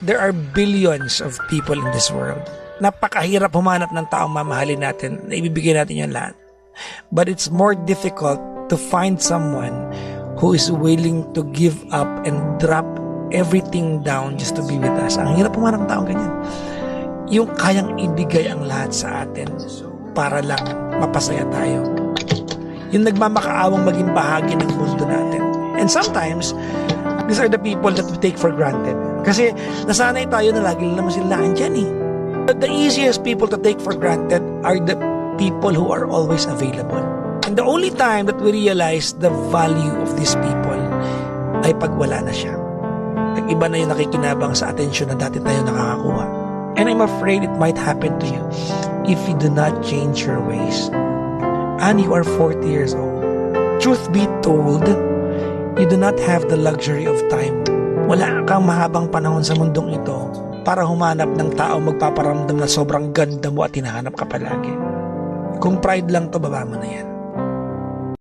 There are billions of people in this world. Napakahirap humanap ng taong mamahalin natin na ibibigay natin yung lahat. But it's more difficult to find someone who is willing to give up and drop everything down just to be with us. Ang hirap humanap ng taong ganyan. Yung kayang ibigay ang lahat sa atin para lang mapasaya tayo. Yung nagmamakaawang maging bahagi ng mundo natin. And sometimes, these are the people that we take for granted. Kasi nasanay tayo na lagi naman sila andyan eh. But the easiest people to take for granted are the people who are always available. And the only time that we realize the value of these people ay pag wala na siya. Nag-iba na yung nakikinabang sa atensyon na dati tayo nakakakuha. And I'm afraid it might happen to you if you do not change your ways. And you are 40 years old. Truth be told, you do not have the luxury of time. Wala kang mahabang panahon sa mundong ito para humanap ng tao magpaparamdam na sobrang ganda mo at hinahanap ka palagi. Kung pride lang to, baba mo na yan.